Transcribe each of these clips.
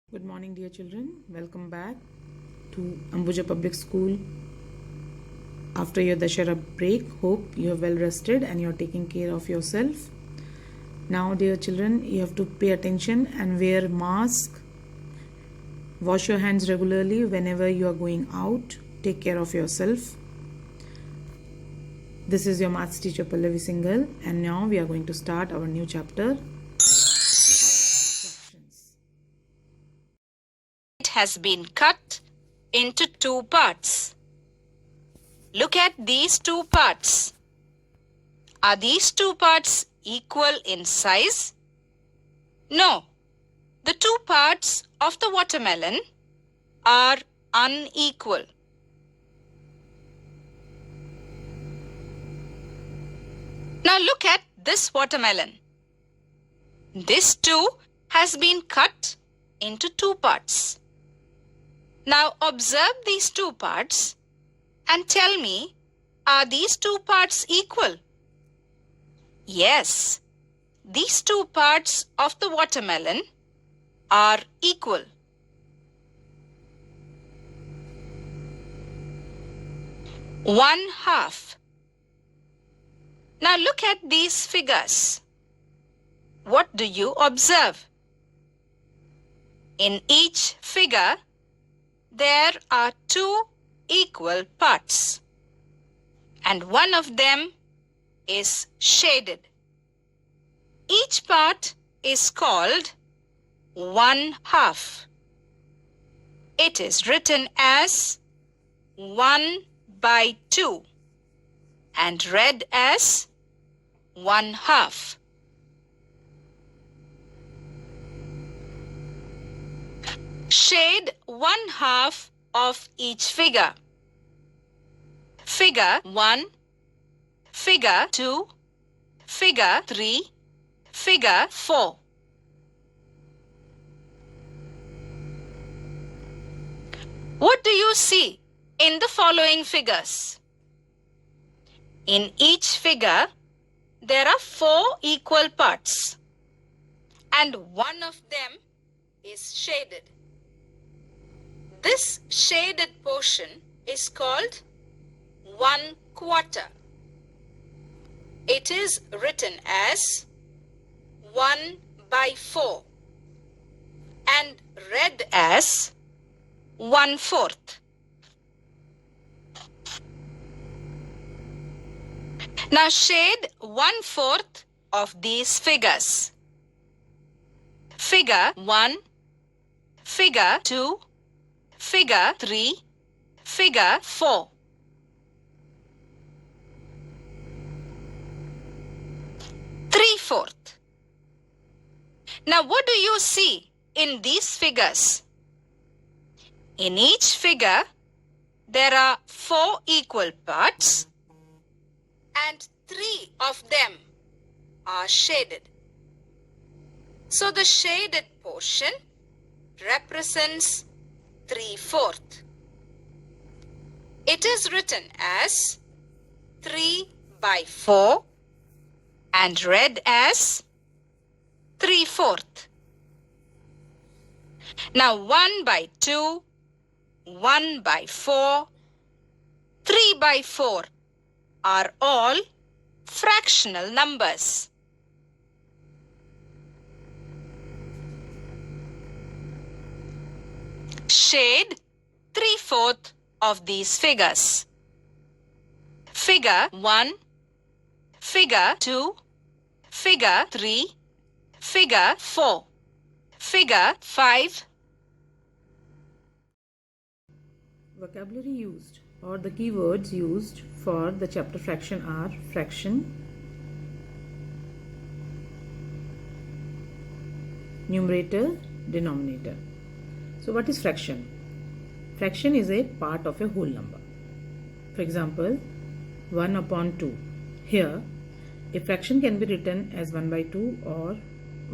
Good morning, dear children. Welcome back to Ambuja Public School. After your Dashera break, hope you are well rested and you are taking care of yourself. Now, dear children, you have to pay attention and wear mask. Wash your hands regularly whenever you are going out. Take care of yourself. This is your maths teacher Pallavi Singhal, and now we are going to start our new chapter. Has been cut into two parts. Look at these two parts. Are these two parts equal in size? No. The two parts of the watermelon are unequal. Now look at this watermelon. This too has been cut into two parts. Now observe these two parts and tell me, are these two parts equal? Yes, these two parts of the watermelon are equal. One half. Now look at these figures. What do you observe? In each figure, there are two equal parts, and one of them is shaded. Each part is called one half. It is written as 1/2 and read as 1/2. Shade 1/2 of each figure. Figure 1, Figure 2, Figure 3, Figure 4. What do you see in the following figures? In each figure, there are 4 equal parts, and one of them is shaded. This shaded portion is called 1/4. It is written as 1/4 and read as 1/4. Now shade 1/4 of these figures. Figure 1, Figure 2, Figure 3, Figure 4. Three-fourth. Now what do you see in these figures? In each figure, there are 4 equal parts and 3 of them are shaded. So the shaded portion represents 3/4. It is written as 3/4 and read as 3/4. Now 1/2, 1/4, 3/4 are all fractional numbers. Shade 3/4 of these figures. Figure 1, Figure 2, Figure 3, Figure 4, Figure 5. Vocabulary used or the keywords used for the chapter fraction are fraction, numerator, denominator. So what is fraction? Fraction is a part of a whole number. For example, 1/2. Here, a fraction can be written as 1/2 or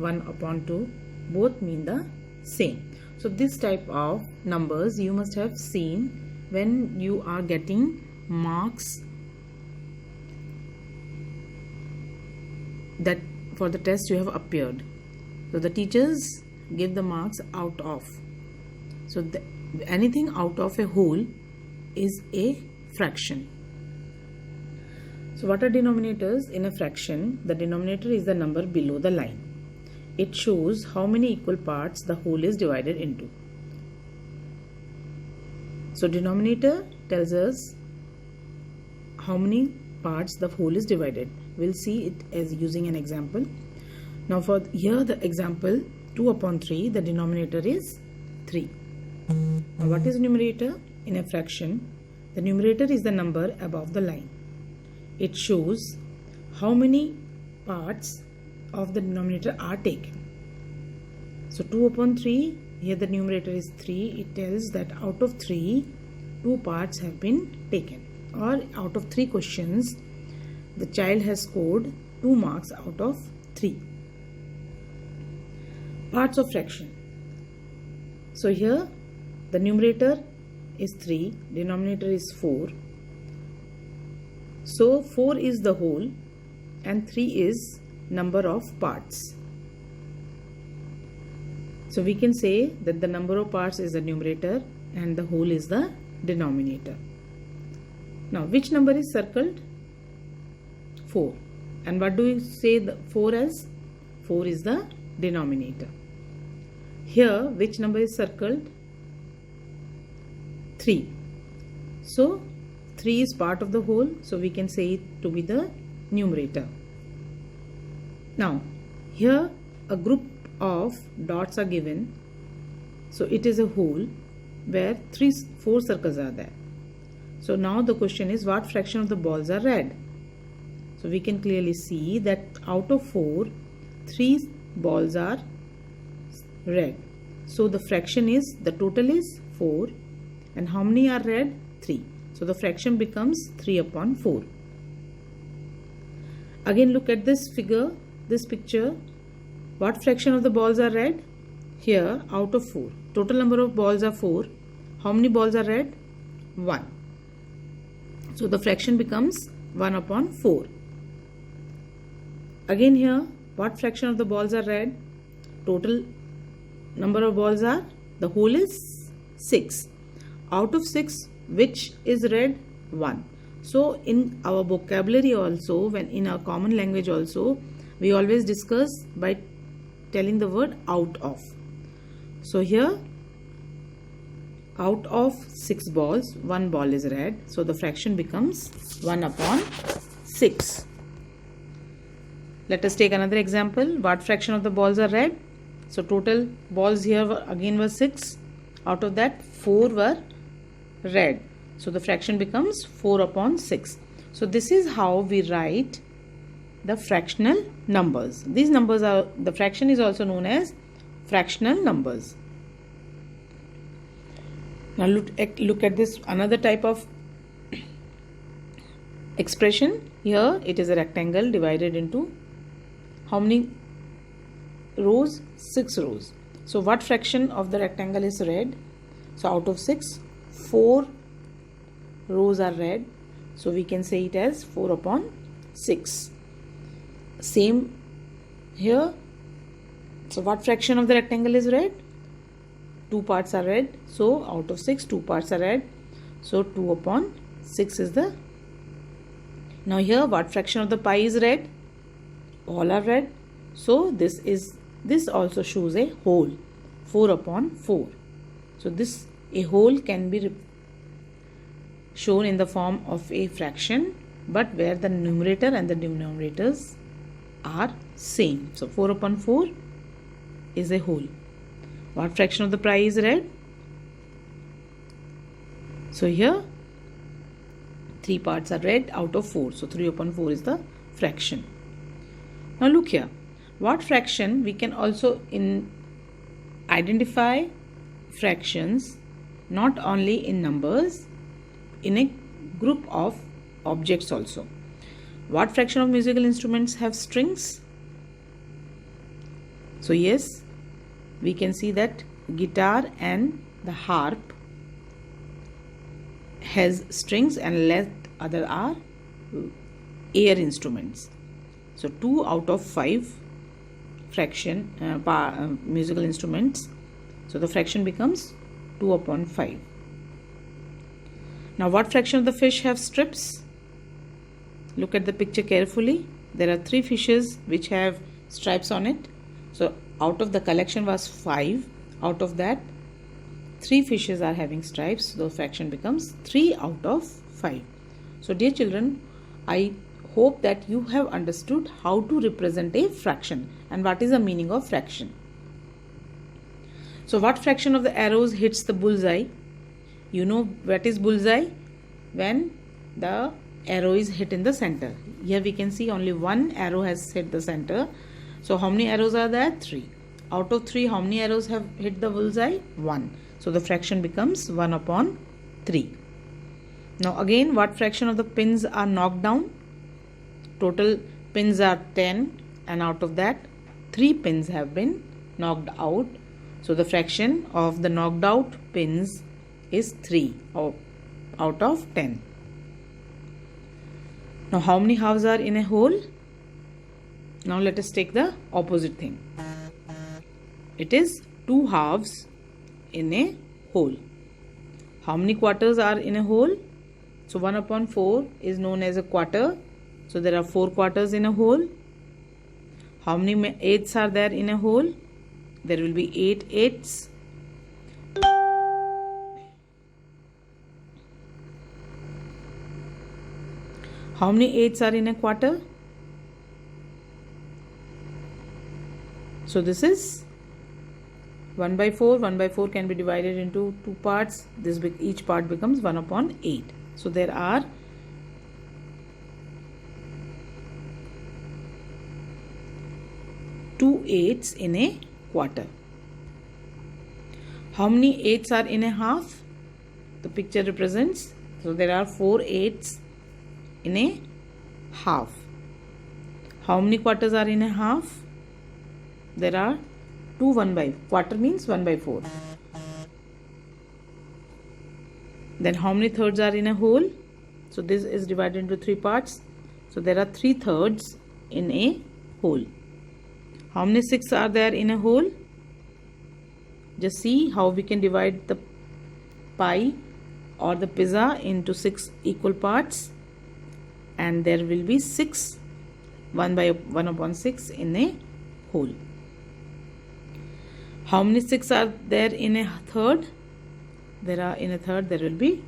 1/2. Both mean the same. So this type of numbers you must have seen when you are getting marks that for the test you have appeared. So the teachers give the marks out of. So anything out of a whole is a fraction. So what are denominators? In a fraction, the denominator is the number below the line. It shows how many equal parts the whole is divided into. So denominator tells us how many parts the whole is divided. We'll see it as using an example. Now for here the example 2 upon 3, the denominator is 3. Now what is numerator? In a fraction, the numerator is the number above the line. It shows how many parts of the denominator are taken. So 2 upon 3, here the numerator is 3. It tells that out of 3, 2 parts have been taken. Or out of 3 questions, the child has scored 2 marks out of 3. Parts of fraction. So here the numerator is 3, denominator is 4. So 4 is the whole and 3 is number of parts. So we can say that the number of parts is the numerator and the whole is the denominator. Now which number is circled? 4. And what do we say the 4 as? 4 is the denominator. Here which number is circled? 3. So 3 is part of the whole, so we can say it to be the numerator. Now here a group of dots are given, so it is a whole where 4 circles are there. So now the question is, what fraction of the balls are red? So we can clearly see that out of 4, 3 balls are red. So the fraction is, the total is 4, and how many are red? 3. So the fraction becomes 3 upon 4. Again look at this figure, this picture. What fraction of the balls are red? Here out of 4. Total number of balls are 4. How many balls are red? 1. So the fraction becomes 1 upon 4. Again here, what fraction of the balls are red? Total number of balls are, the whole is 6. Out of 6, which is red? 1. So in our vocabulary also, when in our common language also, we always discuss by telling the word out of. So here, out of 6 balls, 1 ball is red. So the fraction becomes 1 upon 6. Let us take another example. What fraction of the balls are red? So total balls here again were 6. Out of that 4 were red. So the fraction becomes 4 upon 6. So this is how we write the fractional numbers. These numbers are, the fraction is also known as fractional numbers. Now look at this another type of expression. Here it is a rectangle divided into how many rows? 6 rows. So what fraction of the rectangle is red? So out of 6, 4 rows are red. So we can say it as 4 upon 6. Same here. So what fraction of the rectangle is red? 2 parts are red. So out of 6, 2 parts are red. So 2 upon 6 is the. Now here what fraction of the pie is red? All are red. So this also shows a whole, 4 upon 4. So this a whole can be shown in the form of a fraction, but where the numerator and the denominators are same. So 4 upon 4 is a whole. What fraction of the pie is red? So here 3 parts are red out of 4. So 3 upon 4 is the fraction. Now look here. What fraction? We can also identify fractions not only in numbers, in a group of objects also. What fraction of musical instruments have strings? So yes, we can see that guitar and the harp has strings and left other are air instruments. So 2 out of 5 fraction musical instruments. So the fraction becomes 2 upon 5. Now what fraction of the fish have strips? Look at the picture carefully. There are 3 fishes which have stripes on it. So out of the collection was 5. Out of that 3 fishes are having stripes. So the fraction becomes 3 out of 5. So dear children, I hope that you have understood how to represent a fraction and what is the meaning of fraction. So what fraction of the arrows hits the bullseye? You know what is bullseye? When the arrow is hit in the center. Here we can see only one arrow has hit the center. So how many arrows are there? 3. Out of 3, how many arrows have hit the bullseye? 1. So the fraction becomes 1 upon 3. Now again, what fraction of the pins are knocked down? Total pins are 10 and out of that 3 pins have been knocked out. So the fraction of the knocked out pins is 3 out of 10. Now how many halves are in a whole? Now let us take the opposite thing. It is 2 halves in a whole. How many quarters are in a whole? So 1 upon 4 is known as a quarter. So there are 4 quarters in a whole. How many eighths are there in a whole? There will be 8 eighths. How many eighths are in a quarter? So this is 1 by 4. 1 by 4 can be divided into 2 parts. Each part becomes 1 upon 8. So there are 2 eighths in a quarter. How many eighths are in a half? The picture represents. So there are 4 eighths in a half. How many quarters are in a half? There are 2 1 by. Quarter means 1 by 4. Then how many thirds are in a whole? So this is divided into 3 parts. So there are 3 thirds in a whole. How many 6 are there in a whole? Just see how we can divide the pie or the pizza into 6 equal parts, and there will be 6 1 upon 6 in a whole. How many 6 are there in a third? In a third there will be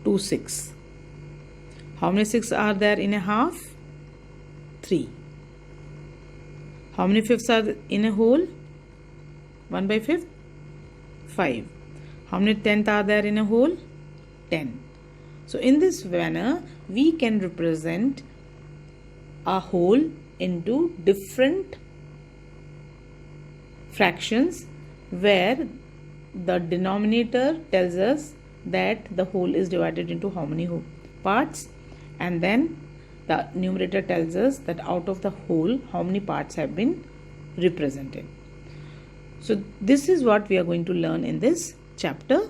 2 6. How many 6 are there in a half? 3. How many fifths are in a whole? 1 by 5th? 5. How many tenths are there in a whole? 10. So in this manner, we can represent a whole into different fractions where the denominator tells us that the whole is divided into how many parts, and then the numerator tells us that out of the whole how many parts have been represented. So this is what we are going to learn in this chapter